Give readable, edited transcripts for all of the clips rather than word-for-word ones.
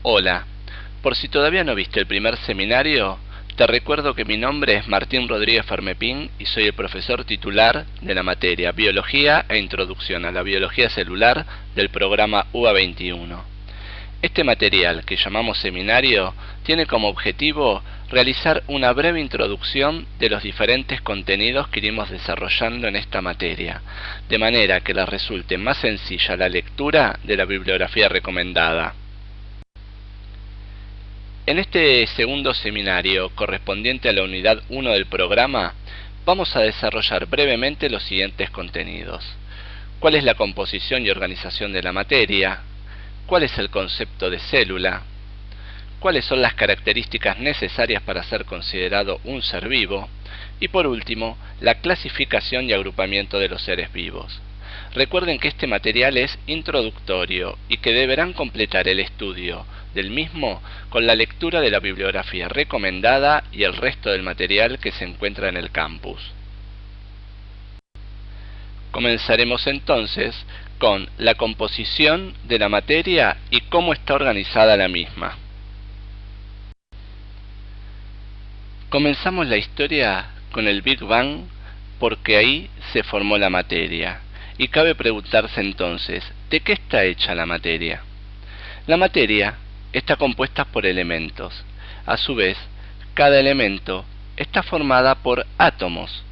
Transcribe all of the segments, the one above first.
Hola, por si todavía no viste el primer seminario, te recuerdo que mi nombre es Martín Rodríguez Fermepín y soy el profesor titular de la materia Biología e Introducción a la Biología Celular del programa UA21. Este material, que llamamos seminario, tiene como objetivo realizar una breve introducción de los diferentes contenidos que iremos desarrollando en esta materia, de manera que les resulte más sencilla la lectura de la bibliografía recomendada. En este segundo seminario, correspondiente a la unidad 1 del programa, vamos a desarrollar brevemente los siguientes contenidos. ¿Cuál es la composición y organización de la materia? ¿Cuál es el concepto de célula? ¿Cuáles son las características necesarias para ser considerado un ser vivo? Y por último, la clasificación y agrupamiento de los seres vivos. Recuerden que este material es introductorio y que deberán completar el estudio del mismo con la lectura de la bibliografía recomendada y el resto del material que se encuentra en el campus. Comenzaremos entonces con la composición de la materia y cómo está organizada la misma. Comenzamos la historia con el Big Bang porque ahí se formó la materia. Y cabe preguntarse entonces, ¿de qué está hecha la materia? La materia está compuesta por elementos. A su vez, cada elemento está formada por átomos,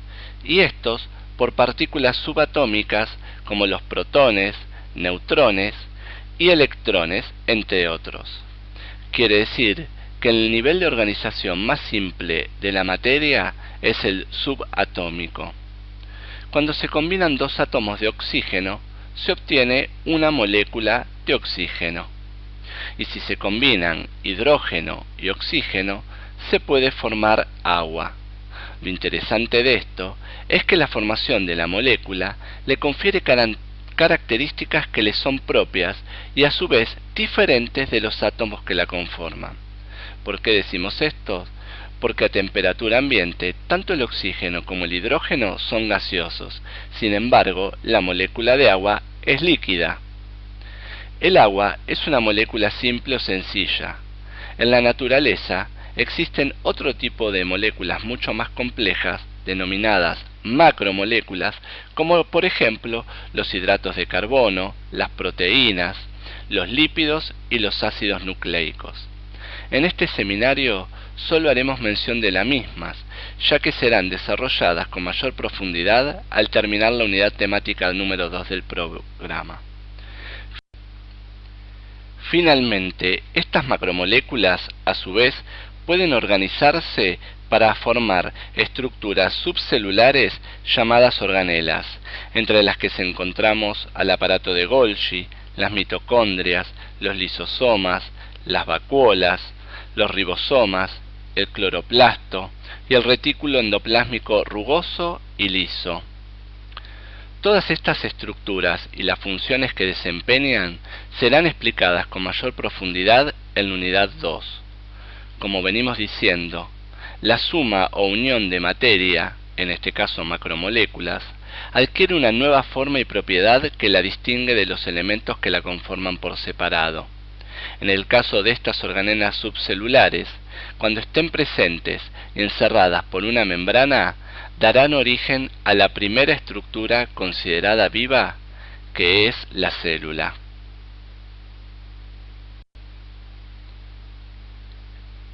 y estos por partículas subatómicas como los protones, neutrones y electrones, entre otros. Quiere decir que el nivel de organización más simple de la materia es el subatómico. Cuando se combinan dos átomos de oxígeno, se obtiene una molécula de oxígeno. Y si se combinan hidrógeno y oxígeno, se puede formar agua. Lo interesante de esto es que la formación de la molécula le confiere características que le son propias y a su vez diferentes de los átomos que la conforman. ¿Por qué decimos esto? Porque a temperatura ambiente, tanto el oxígeno como el hidrógeno son gaseosos. Sin embargo, la molécula de agua es líquida. El agua es una molécula simple o sencilla. En la naturaleza existen otro tipo de moléculas mucho más complejas, denominadas macromoléculas, como por ejemplo los hidratos de carbono, las proteínas, los lípidos y los ácidos nucleicos. En este seminario solo haremos mención de las mismas, ya que serán desarrolladas con mayor profundidad al terminar la unidad temática número 2 del programa. Finalmente, estas macromoléculas, a su vez, pueden organizarse para formar estructuras subcelulares llamadas organelas, entre las que se encontramos al aparato de Golgi, las mitocondrias, los lisosomas, las vacuolas, los ribosomas, el cloroplasto y el retículo endoplásmico rugoso y liso. Todas estas estructuras y las funciones que desempeñan serán explicadas con mayor profundidad en la unidad 2. Como venimos diciendo, la suma o unión de materia, en este caso macromoléculas, adquiere una nueva forma y propiedad que la distingue de los elementos que la conforman por separado. En el caso de estas organelas subcelulares, cuando estén presentes y encerradas por una membrana, darán origen a la primera estructura considerada viva, que es la célula.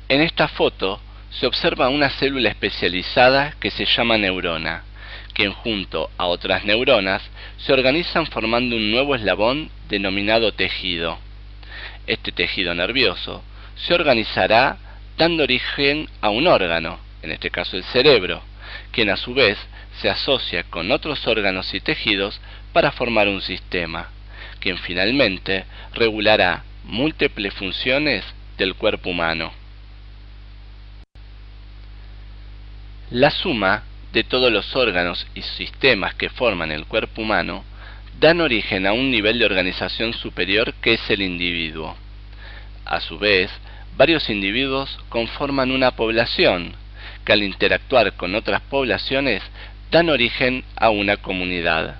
En esta foto se observa una célula especializada que se llama neurona, que junto a otras neuronas se organizan formando un nuevo eslabón denominado tejido. Este tejido nervioso se organizará dando origen a un órgano, en este caso el cerebro, quien a su vez se asocia con otros órganos y tejidos para formar un sistema, quien finalmente regulará múltiples funciones del cuerpo humano. La suma de todos los órganos y sistemas que forman el cuerpo humano dan origen a un nivel de organización superior que es el individuo. A su vez, varios individuos conforman una población, que al interactuar con otras poblaciones dan origen a una comunidad.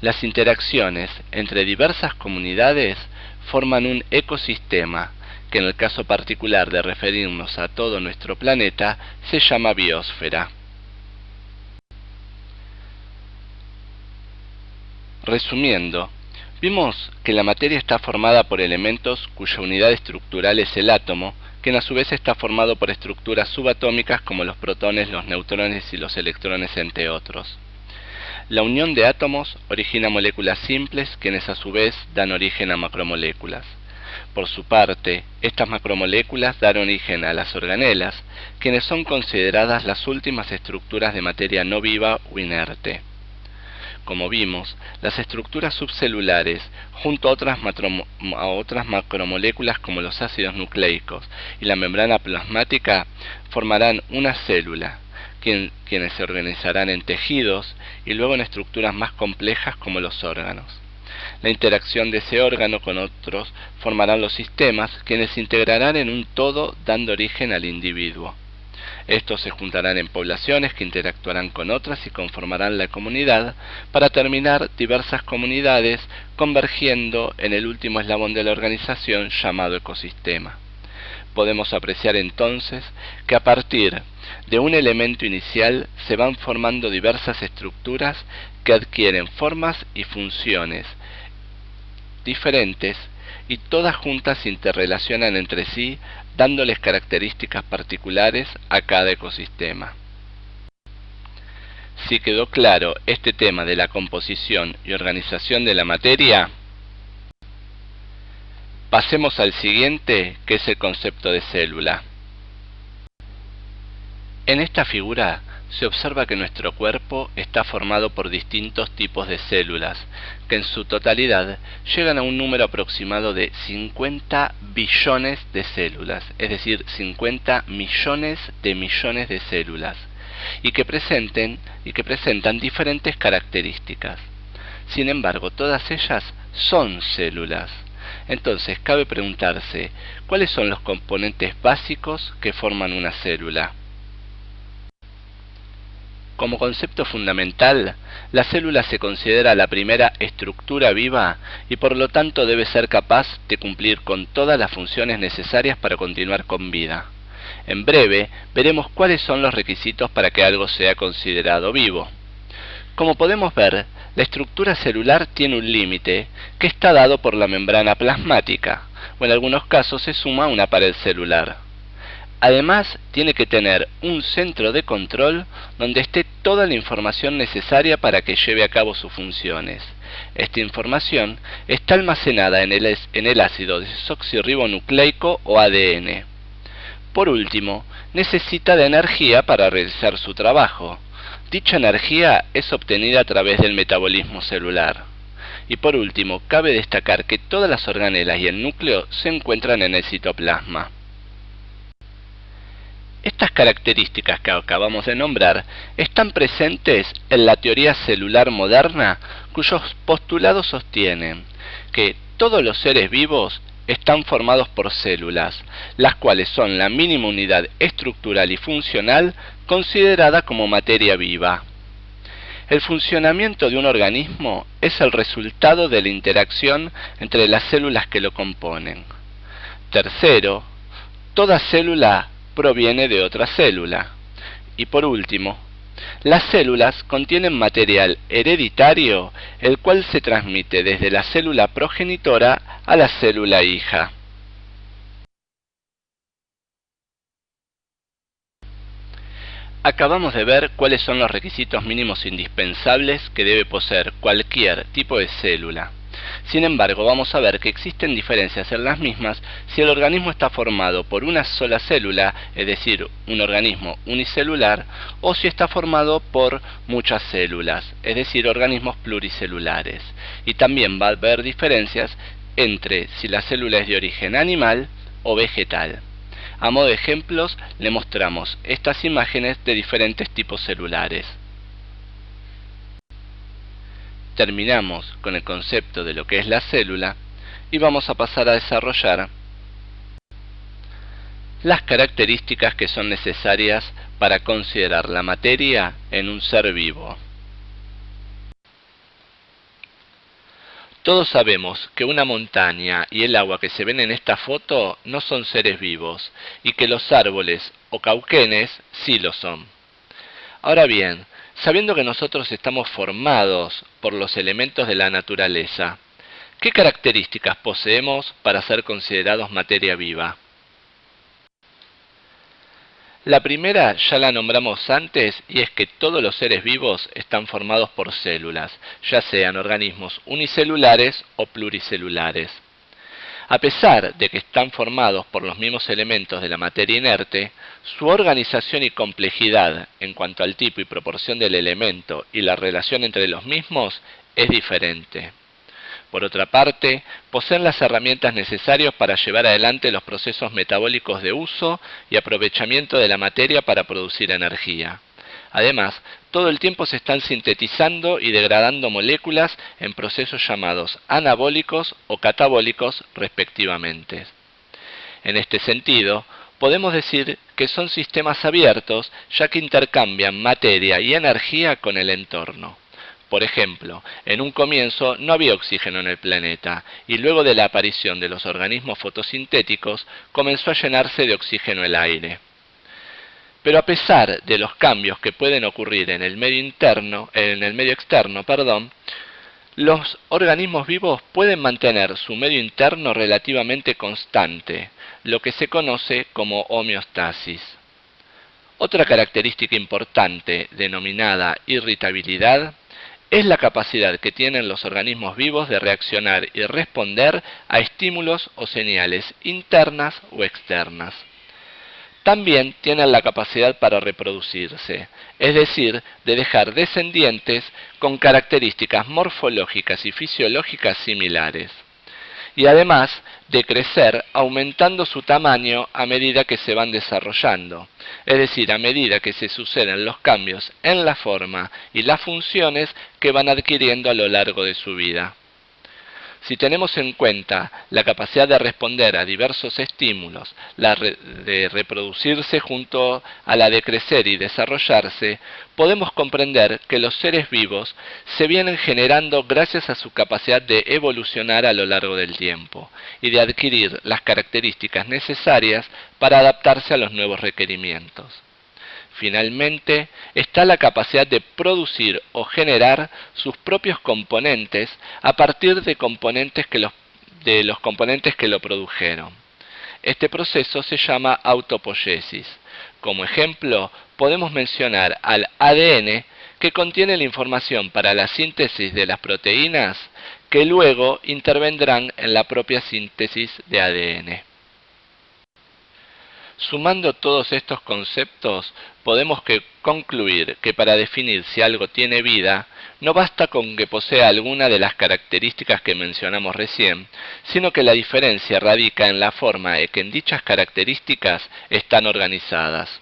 Las interacciones entre diversas comunidades forman un ecosistema que en el caso particular de referirnos a todo nuestro planeta se llama biosfera. Resumiendo, vimos que la materia está formada por elementos cuya unidad estructural es el átomo, que a su vez está formado por estructuras subatómicas como los protones, los neutrones y los electrones, entre otros. La unión de átomos origina moléculas simples, quienes a su vez dan origen a macromoléculas. Por su parte, estas macromoléculas dan origen a las organelas, quienes son consideradas las últimas estructuras de materia no viva o inerte. Como vimos, las estructuras subcelulares, junto a otras macromoléculas como los ácidos nucleicos y la membrana plasmática, formarán una célula, quienes se organizarán en tejidos y luego en estructuras más complejas como los órganos. La interacción de ese órgano con otros formarán los sistemas, quienes se integrarán en un todo dando origen al individuo. Estos se juntarán en poblaciones que interactuarán con otras y conformarán la comunidad, para terminar diversas comunidades convergiendo en el último eslabón de la organización llamado ecosistema. Podemos apreciar entonces que a partir de un elemento inicial se van formando diversas estructuras que adquieren formas y funciones diferentes y todas juntas se interrelacionan entre sí, dándoles características particulares a cada ecosistema. Si quedó claro este tema de la composición y organización de la materia, pasemos al siguiente, que es el concepto de célula. En esta figura se observa que nuestro cuerpo está formado por distintos tipos de células, que en su totalidad llegan a un número aproximado de 50 billones de células, es decir, 50 millones de células, y que presentan diferentes características. Sin embargo, todas ellas son células. Entonces, cabe preguntarse, ¿cuáles son los componentes básicos que forman una célula? Como concepto fundamental, la célula se considera la primera estructura viva y por lo tanto debe ser capaz de cumplir con todas las funciones necesarias para continuar con vida. En breve, veremos cuáles son los requisitos para que algo sea considerado vivo. Como podemos ver, la estructura celular tiene un límite que está dado por la membrana plasmática, o en algunos casos se suma una pared celular. Además, tiene que tener un centro de control donde esté toda la información necesaria para que lleve a cabo sus funciones. Esta información está almacenada en el ácido desoxirribonucleico o ADN. Por último, necesita de energía para realizar su trabajo. Dicha energía es obtenida a través del metabolismo celular. Y por último, cabe destacar que todas las organelas y el núcleo se encuentran en el citoplasma. Estas características que acabamos de nombrar están presentes en la teoría celular moderna, cuyos postulados sostienen que todos los seres vivos están formados por células, las cuales son la mínima unidad estructural y funcional considerada como materia viva. El funcionamiento de un organismo es el resultado de la interacción entre las células que lo componen. Tercero, toda célula proviene de otra célula. Y por último, las células contienen material hereditario, el cual se transmite desde la célula progenitora a la célula hija. Acabamos de ver cuáles son los requisitos mínimos indispensables que debe poseer cualquier tipo de célula. Sin embargo, vamos a ver que existen diferencias en las mismas si el organismo está formado por una sola célula, es decir, un organismo unicelular, o si está formado por muchas células, es decir, organismos pluricelulares. Y también va a haber diferencias entre si la célula es de origen animal o vegetal. A modo de ejemplos, le mostramos estas imágenes de diferentes tipos celulares. Terminamos con el concepto de lo que es la célula y vamos a pasar a desarrollar las características que son necesarias para considerar la materia en un ser vivo. Todos sabemos que una montaña y el agua que se ven en esta foto no son seres vivos, y que los árboles o cauquenes sí lo son. Ahora bien, sabiendo que nosotros estamos formados por los elementos de la naturaleza, ¿qué características poseemos para ser considerados materia viva? La primera ya la nombramos antes y es que todos los seres vivos están formados por células, ya sean organismos unicelulares o pluricelulares. A pesar de que están formados por los mismos elementos de la materia inerte, su organización y complejidad en cuanto al tipo y proporción del elemento y la relación entre los mismos es diferente. Por otra parte, poseen las herramientas necesarias para llevar adelante los procesos metabólicos de uso y aprovechamiento de la materia para producir energía. Además, todo el tiempo se están sintetizando y degradando moléculas en procesos llamados anabólicos o catabólicos respectivamente. En este sentido, podemos decir que son sistemas abiertos ya que intercambian materia y energía con el entorno. Por ejemplo, en un comienzo no había oxígeno en el planeta y luego de la aparición de los organismos fotosintéticos comenzó a llenarse de oxígeno el aire. Pero a pesar de los cambios que pueden ocurrir en el medio externo, los organismos vivos pueden mantener su medio interno relativamente constante, lo que se conoce como homeostasis. Otra característica importante, denominada irritabilidad, es la capacidad que tienen los organismos vivos de reaccionar y responder a estímulos o señales internas o externas. También tienen la capacidad para reproducirse, es decir, de dejar descendientes con características morfológicas y fisiológicas similares. Y además de crecer aumentando su tamaño a medida que se van desarrollando, es decir, a medida que se suceden los cambios en la forma y las funciones que van adquiriendo a lo largo de su vida. Si tenemos en cuenta la capacidad de responder a diversos estímulos, de reproducirse junto a la de crecer y desarrollarse, podemos comprender que los seres vivos se vienen generando gracias a su capacidad de evolucionar a lo largo del tiempo y de adquirir las características necesarias para adaptarse a los nuevos requerimientos. Finalmente, está la capacidad de producir o generar sus propios componentes a partir de los componentes que lo produjeron. Este proceso se llama autopoiesis. Como ejemplo, podemos mencionar al ADN, que contiene la información para la síntesis de las proteínas, que luego intervendrán en la propia síntesis de ADN. Sumando todos estos conceptos, podemos concluir que para definir si algo tiene vida, no basta con que posea alguna de las características que mencionamos recién, sino que la diferencia radica en la forma en que en dichas características están organizadas.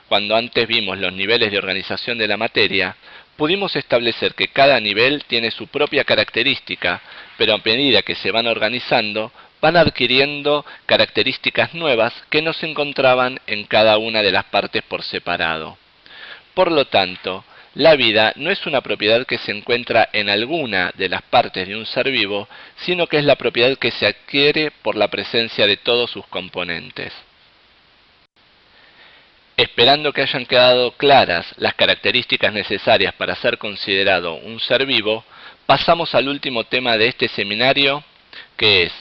Cuando antes vimos los niveles de organización de la materia, pudimos establecer que cada nivel tiene su propia característica, pero a medida que se van organizando, van adquiriendo características nuevas que no se encontraban en cada una de las partes por separado. Por lo tanto, la vida no es una propiedad que se encuentra en alguna de las partes de un ser vivo, sino que es la propiedad que se adquiere por la presencia de todos sus componentes. Esperando que hayan quedado claras las características necesarias para ser considerado un ser vivo, pasamos al último tema de este seminario, que es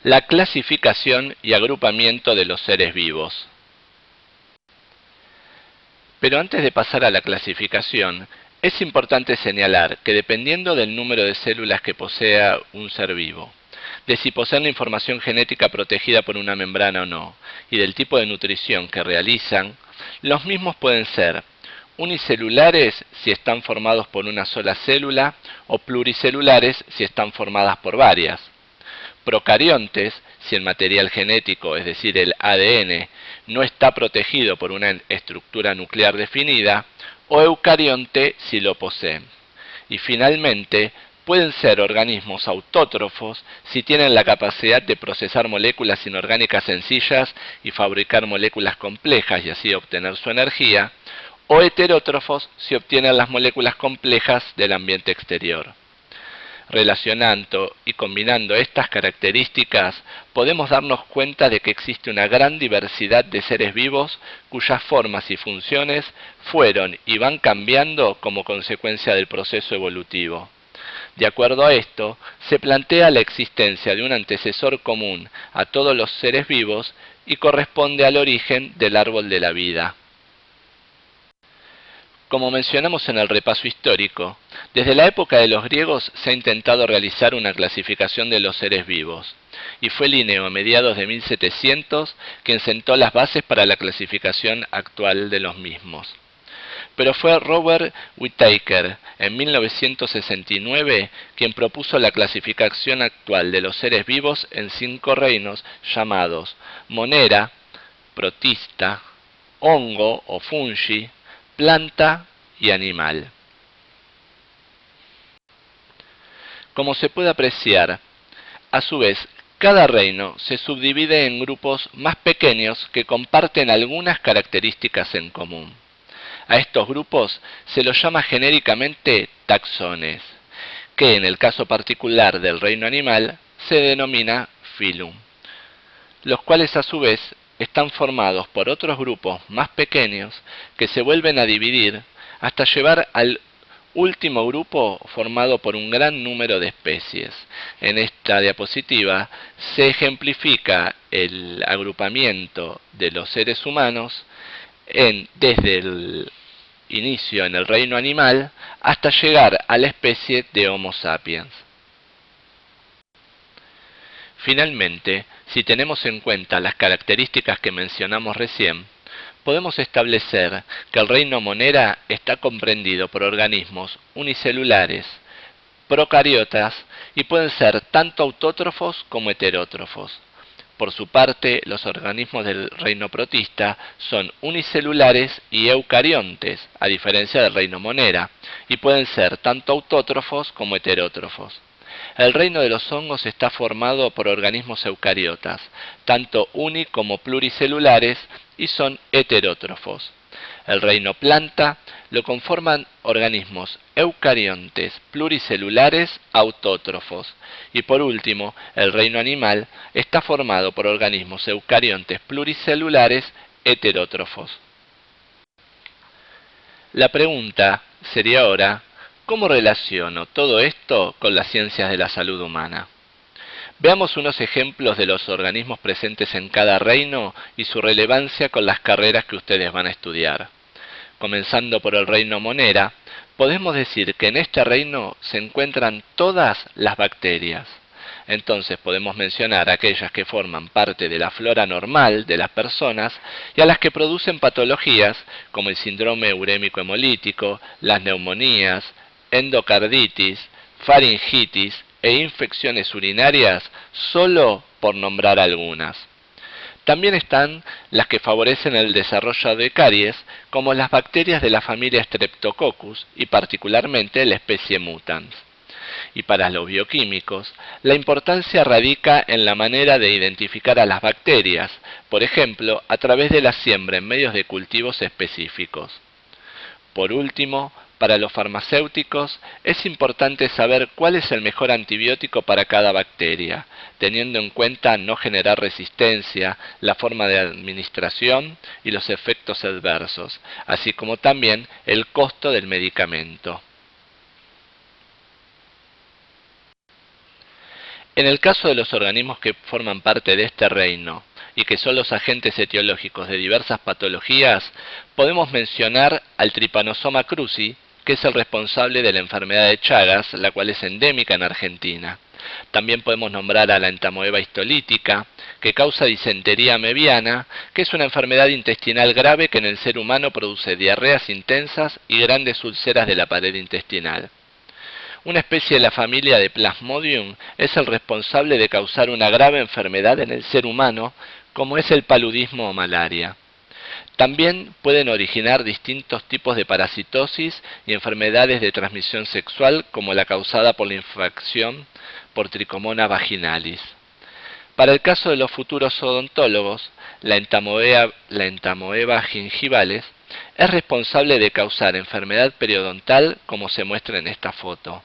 la clasificación y agrupamiento de los seres vivos. Pero antes de pasar a la clasificación, es importante señalar que dependiendo del número de células que posea un ser vivo, de si poseen la información genética protegida por una membrana o no, y del tipo de nutrición que realizan, los mismos pueden ser unicelulares si están formados por una sola célula o pluricelulares si están formadas por varias. Procariontes, si el material genético, es decir, el ADN, no está protegido por una estructura nuclear definida, o eucarionte si lo poseen. Y finalmente, pueden ser organismos autótrofos si tienen la capacidad de procesar moléculas inorgánicas sencillas y fabricar moléculas complejas y así obtener su energía, o heterótrofos si obtienen las moléculas complejas del ambiente exterior. Relacionando y combinando estas características, podemos darnos cuenta de que existe una gran diversidad de seres vivos cuyas formas y funciones fueron y van cambiando como consecuencia del proceso evolutivo. De acuerdo a esto, se plantea la existencia de un antecesor común a todos los seres vivos y corresponde al origen del árbol de la vida. Como mencionamos en el repaso histórico, desde la época de los griegos se ha intentado realizar una clasificación de los seres vivos, y fue Linneo a mediados de 1700 quien sentó las bases para la clasificación actual de los mismos. Pero fue Robert Whittaker en 1969 quien propuso la clasificación actual de los seres vivos en 5 reinos llamados Monera, Protista, Hongo o Fungi, planta y animal. Como se puede apreciar, a su vez, cada reino se subdivide en grupos más pequeños que comparten algunas características en común. A estos grupos se los llama genéricamente taxones, que en el caso particular del reino animal se denomina phylum, los cuales a su vez están formados por otros grupos más pequeños que se vuelven a dividir hasta llevar al último grupo formado por un gran número de especies. En esta diapositiva se ejemplifica el agrupamiento de los seres humanos desde el inicio en el reino animal hasta llegar a la especie de Homo sapiens. Finalmente, si tenemos en cuenta las características que mencionamos recién, podemos establecer que el reino Monera está comprendido por organismos unicelulares, procariotas y pueden ser tanto autótrofos como heterótrofos. Por su parte, los organismos del reino protista son unicelulares y eucariontes, a diferencia del reino Monera, y pueden ser tanto autótrofos como heterótrofos. El reino de los hongos está formado por organismos eucariotas, tanto uni como pluricelulares, y son heterótrofos. El reino planta lo conforman organismos eucariontes, pluricelulares, autótrofos. Y por último, el reino animal está formado por organismos eucariontes, pluricelulares, heterótrofos. La pregunta sería ahora, ¿cómo relaciono todo esto con las ciencias de la salud humana? Veamos unos ejemplos de los organismos presentes en cada reino y su relevancia con las carreras que ustedes van a estudiar. Comenzando por el reino Monera, podemos decir que en este reino se encuentran todas las bacterias. Entonces podemos mencionar aquellas que forman parte de la flora normal de las personas y a las que producen patologías como el síndrome urémico hemolítico, las neumonías, endocarditis, faringitis e infecciones urinarias, solo por nombrar algunas. También están las que favorecen el desarrollo de caries, como las bacterias de la familia Streptococcus y particularmente la especie mutans. Y para los bioquímicos, la importancia radica en la manera de identificar a las bacterias, por ejemplo, a través de la siembra en medios de cultivos específicos. Por último, para los farmacéuticos es importante saber cuál es el mejor antibiótico para cada bacteria, teniendo en cuenta no generar resistencia, la forma de administración y los efectos adversos, así como también el costo del medicamento. En el caso de los organismos que forman parte de este reino y que son los agentes etiológicos de diversas patologías, podemos mencionar al Trypanosoma cruzi, que es el responsable de la enfermedad de Chagas, la cual es endémica en Argentina. También podemos nombrar a la entamoeba histolítica, que causa disentería mebiana, que es una enfermedad intestinal grave que en el ser humano produce diarreas intensas y grandes úlceras de la pared intestinal. Una especie de la familia de Plasmodium es el responsable de causar una grave enfermedad en el ser humano, como es el paludismo o malaria. También pueden originar distintos tipos de parasitosis y enfermedades de transmisión sexual, como la causada por la infección por Trichomonas vaginalis. Para el caso de los futuros odontólogos, la entamoeba gingivales es responsable de causar enfermedad periodontal, como se muestra en esta foto.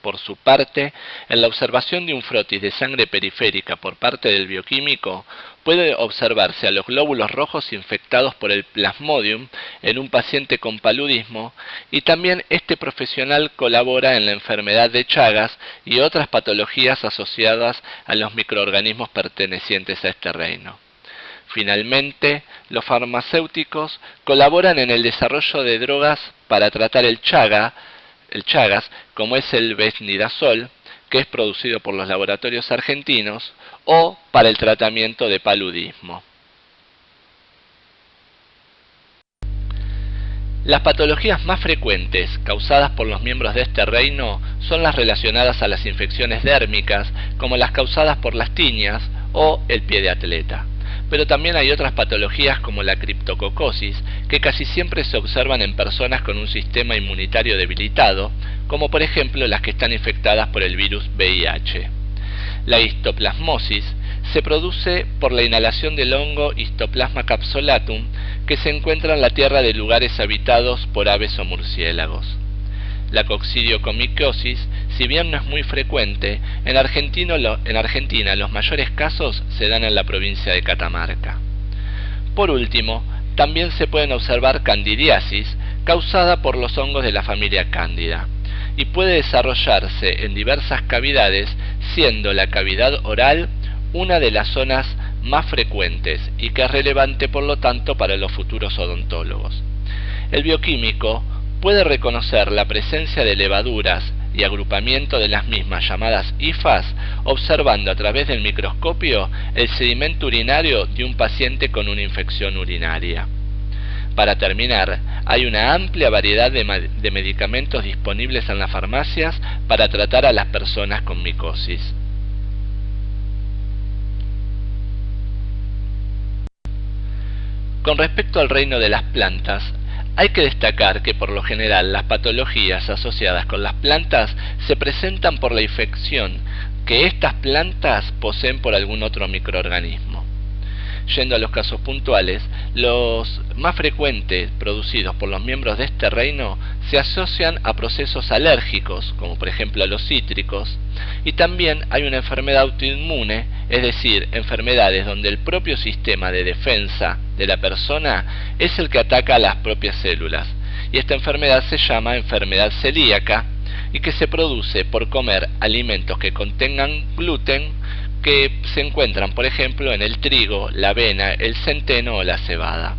por su parte, en la observación de un frotis de sangre periférica por parte del bioquímico, puede observarse a los glóbulos rojos infectados por el Plasmodium en un paciente con paludismo, y también este profesional colabora en la enfermedad de Chagas y otras patologías asociadas a los microorganismos pertenecientes a este reino. Finalmente, los farmacéuticos colaboran en el desarrollo de drogas para tratar el Chagas, como es el Vesnidazol, que es producido por los laboratorios argentinos, o para el tratamiento de paludismo. Las patologías más frecuentes causadas por los miembros de este reino son las relacionadas a las infecciones dérmicas, como las causadas por las tiñas o el pie de atleta. Pero también hay otras patologías como la criptococosis, que casi siempre se observan en personas con un sistema inmunitario debilitado, como por ejemplo las que están infectadas por el virus VIH. La histoplasmosis se produce por la inhalación del hongo Histoplasma capsulatum, que se encuentra en la tierra de lugares habitados por aves o murciélagos. La coccidiocomicosis, si bien no es muy frecuente, en Argentina los mayores casos se dan en la provincia de Catamarca. Por último, también se pueden observar candidiasis, causada por los hongos de la familia Cándida, y puede desarrollarse en diversas cavidades, siendo la cavidad oral una de las zonas más frecuentes y que es relevante por lo tanto para los futuros odontólogos. El bioquímico puede reconocer la presencia de levaduras y agrupamiento de las mismas llamadas hifas observando a través del microscopio el sedimento urinario de un paciente con una infección urinaria. Para terminar, hay una amplia variedad de medicamentos disponibles en las farmacias para tratar a las personas con micosis. Con respecto al reino de las plantas, hay que destacar que por lo general las patologías asociadas con las plantas se presentan por la infección que estas plantas poseen por algún otro microorganismo. Yendo a los casos puntuales, los más frecuentes producidos por los miembros de este reino se asocian a procesos alérgicos, como por ejemplo a los cítricos, y también hay una enfermedad autoinmune, es decir, enfermedades donde el propio sistema de defensa de la persona es el que ataca a las propias células, y esta enfermedad se llama enfermedad celíaca, y que se produce por comer alimentos que contengan gluten, que se encuentran, por ejemplo, en el trigo, la avena, el centeno o la cebada.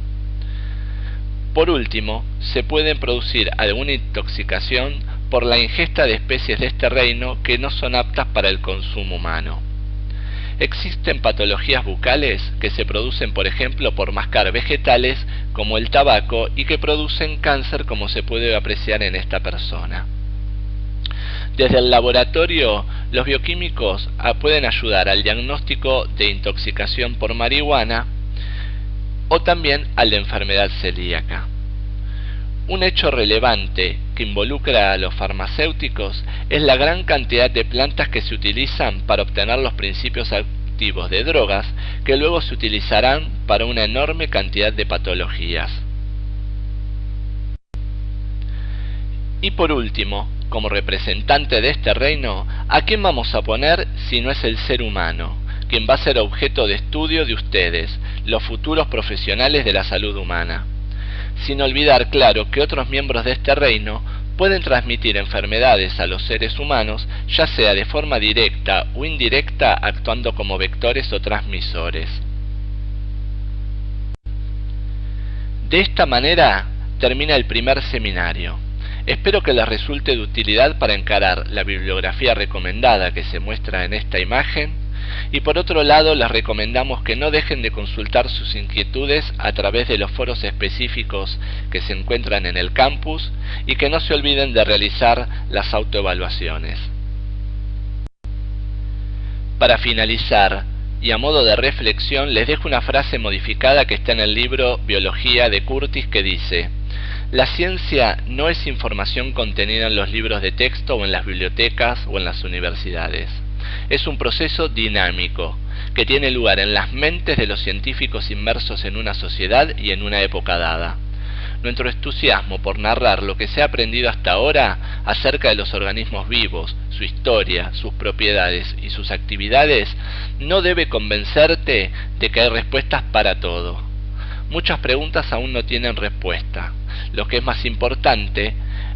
Por último, se pueden producir alguna intoxicación por la ingesta de especies de este reino que no son aptas para el consumo humano. Existen patologías bucales que se producen, por ejemplo, por mascar vegetales como el tabaco y que producen cáncer, como se puede apreciar en esta persona. Desde el laboratorio, los bioquímicos pueden ayudar al diagnóstico de intoxicación por marihuana o también al de enfermedad celíaca. Un hecho relevante que involucra a los farmacéuticos es la gran cantidad de plantas que se utilizan para obtener los principios activos de drogas que luego se utilizarán para una enorme cantidad de patologías. Y por último, como representante de este reino, ¿a quién vamos a poner si no es el ser humano, quien va a ser objeto de estudio de ustedes, los futuros profesionales de la salud humana? Sin olvidar, claro, que otros miembros de este reino pueden transmitir enfermedades a los seres humanos, ya sea de forma directa o indirecta, actuando como vectores o transmisores. De esta manera termina el primer seminario. Espero que les resulte de utilidad para encarar la bibliografía recomendada que se muestra en esta imagen, y por otro lado les recomendamos que no dejen de consultar sus inquietudes a través de los foros específicos que se encuentran en el campus y que no se olviden de realizar las autoevaluaciones. Para finalizar, y a modo de reflexión, les dejo una frase modificada que está en el libro Biología de Curtis que dice: la ciencia no es información contenida en los libros de texto o en las bibliotecas o en las universidades. Es un proceso dinámico que tiene lugar en las mentes de los científicos inmersos en una sociedad y en una época dada. Nuestro entusiasmo por narrar lo que se ha aprendido hasta ahora acerca de los organismos vivos, su historia, sus propiedades y sus actividades no debe convencerte de que hay respuestas para todo. Muchas preguntas aún no tienen respuesta. Lo que es más importante,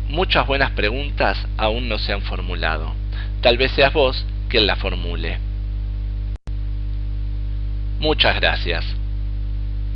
muchas buenas preguntas aún no se han formulado. Tal vez seas vos quien las formule. Muchas gracias.